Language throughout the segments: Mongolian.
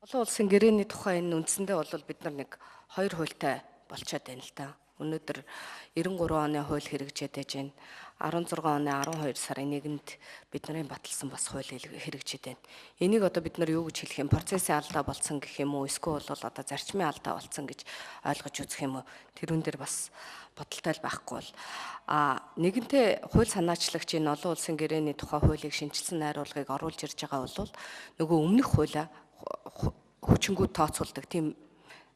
Олон улсын гэрээний тухай энэ үндсэндээ бол бид нар нэг хоёр хуультай болчиход байна л да. Өнөөдөр 93 оны хууль хэрэгжээд байж байна. 16 оны 12 сарын 1-нд бидний баталсан бас хууль хэрэгжээд байна. Энийг одоо бид нар юу гэж хэлэх юм? Процессын алдаа болсон гэх юм уу? Эсвэл бол одоо зарчмын алдаа болсон гэж ойлгож үзэх юм уу? Тэрүүн дээр бас бодолтой байхгүй бол нэгэнтээ хууль санаачлагчийн олон улсын гэрээний тухай хуулийг шинжилсэн найруулгыг оруулж ирж байгаа бол нөгөө өмнөх хуулиа хүчингүү тооцоолдог тийм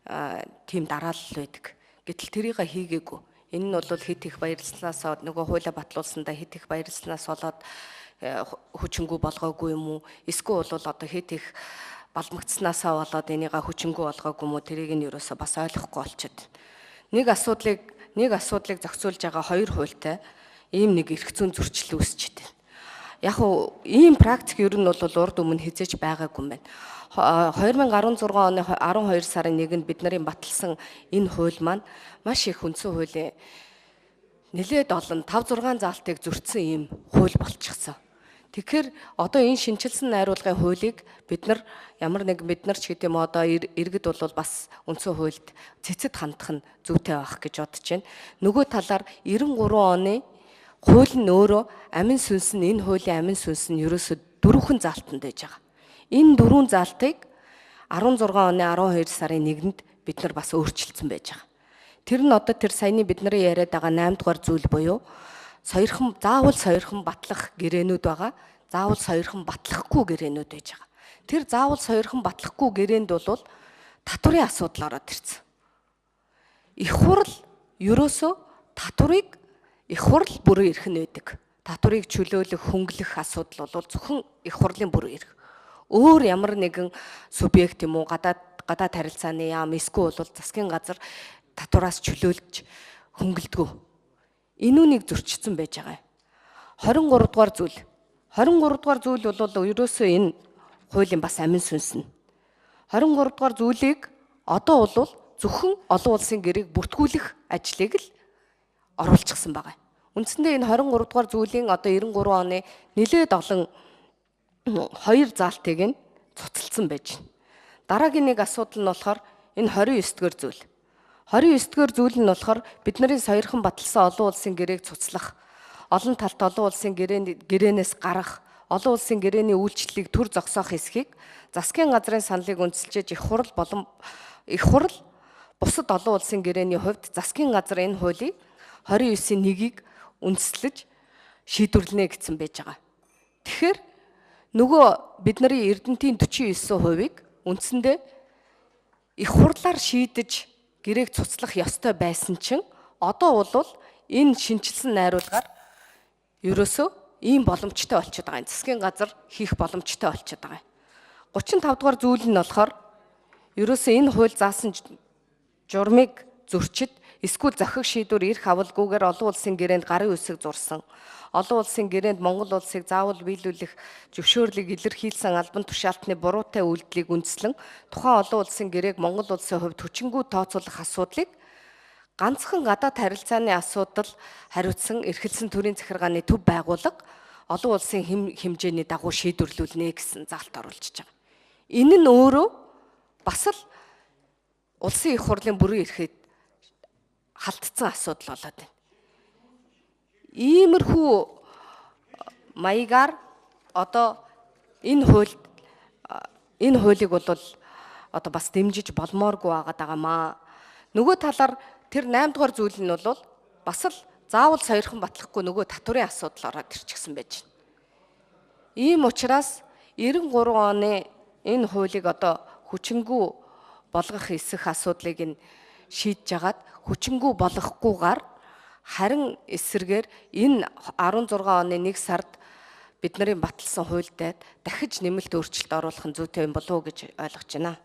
дараалал байдаг. Гэтэл тэрийг хийгээгүй. Энэ нь бол хит их баярлснаас нөгөө хуулиа батлуулсандаа хит их баярлснаас болоод хүчингүү болгоогүй юм уу? Эсвэл бол одоо хит их балмагцснаасаа болоод энийг хүчингүү болгоогүй юм уу? Тэрийг нь ерөөсө бас ойлгохгүй болчиход. Нэг асуудлыг зохицуулж байгаа хоёр хуультай ийм нэг эрх зүйн зөрчил үүсчихэд байна. Яг уу ийм практик ер нь бол урд өмнө хизээж байгаагүй юм байна. 2016 оны 12 сарын 1-нд бид нарын баталсан энэ хууль маань маш их үндсэн хуулийн нэлээд олон 5-6 заалтыг зөрчсөн ийм хууль болчихсон. Тэгэхээр одоо энэ шинжилсэн найруулгын хуулийг бид нар ч гэдэг юм одоо иргэд бол бас үндсэн хуульд цэцэд хандах нь зүйтэй байх гэж бодож байна. Нөгөө талаар 93 оны хууль нь өөрөө амин сүнс нь энэ хуулийн амин сүнс нь ерөөсө дөрвөн заалтанд байж байгаа. Энэ дөрвөн заалтыг 16 оны 12 сарын 1-нд бид нар бас өөрчилсөн байж байгаа. Тэр нь одоо тэр саяны бидний яриад байгаа 8 дугаар зүйл буюу заавал сойрхон батлах гэрээнүүд байгаа. Заавал сойрхон батлахгүй гэрээнүүд байж байгаа. Тэр заавал сойрхон батлахгүй гэрээнд бол татврын асуудал ороод ирсэн. Их хурл ерөөсөө татврыг их хурл бүрэн эрх нь байдаг. Татврыг чөлөөлөх, хөнгөлөх асуудал бол зөвхөн их хурлын бүрэн эрх. Өөр ямар нэгэн субъект юм уу гадаад харилцааны яам эсвэл бол засгийн газар татвараас чөлөөлж хөнгөлдгөө. Энүүнийг зөрчсөн байж байгаа. 23 дугаар зүйл. 23 дугаар зүйл бол ерөөсөө энэ хуулийн бас амин сүнс нь. 23 дугаар зүйлийг одоо бол зөвхөн олон улсын гэрээг бүртгүүлэх ажлыг л оруулчихсан байгаа. Үндсэндээ энэ 23 дугаар зүйлийн одоо 93 оны нэлээд олон хоёр заалтыг нь цуцалсан байж байна. Дараагийн нэг асуудал нь болохоор энэ 29 дугаар зүйл. 29 дугаар зүйл нь болохоор бидний сойрхон баталсан олон улсын гэрээг цуцлах, олон талт олон улсын гэрээнээс гарах, олон улсын гэрээний үйлчлэлийг төр зогсоох хэсгийг засгийн газрын саналыг үндэслэж их хурл бусад олон улсын гэрээний хувьд засгийн газар энэ хуулийг 29-ийн 1-ийг үндэслэж шийдвэрлэнэ гэсэн байж байгаа. Тэгэхээр нөгөө бидний Эрдэнэтийн 49%-ийг үндсэндээ их хурлаар шийдэж гэрээг цуцлах ёстой байсан чинь одоо бол энэ шинжилсэн найруулгаар ерөөсөө ийм боломжтой болчиход байгаа. Засгийн газар хийх боломжтой болчиход байгаа. 35 дугаар зүйл нь болохоор ерөөсөө энэ хууль заасан журмыг зөрчид эсвэл зохих шийдвэр эрх авалгүйгээр олон улсын гэрээнд гарын үсэг зурсан. Олон улсын гэрээнд Монгол улсыг заавал биелүүлэх зөвшөөрлийг илэрхийлсэн албан тушаалтны буруутай үйлдэлийг үндэслэн тухайн олон улсын гэрээг Монгол улсын хувьд хүчингүү тооцоолох асуудлыг ганцхан гадаад харилцааны асуудал хариуцсан эрхэлсэн төрийн захиргааны төв байгууллага олон улсын хэмжээний дагуу шийдвэрлүүлнэ гэсэн заалт оруулж байгаа. Энэ нь өөрөө бас л улсын их хурлын бүрэн эрхэд халтцсан асуудал болоод байна. Иймэрхүү маягаар одоо энэ хуулийг бол одоо бас дэмжиж болмооргүй байгаамаа. Нөгөө талаар тэр 8 дугаар зүйл нь бол бас л заавал сойрхон батлахгүй нөгөө татврын асуудал ороод ирчихсэн байж байна. Ийм учраас 93 оны энэ хуулийг одоо хүчингүү болгох эсэх асуудлыг нь шийдэж агаад хүчингүү болгохгүйгээр харин эсрэгээр энэ 16 оны 1 сард бидний баталсан хуульд дахиж нэмэлт өөрчлөлт оруулах нь зүйтэй юм болов уу гэж ойлгож байна.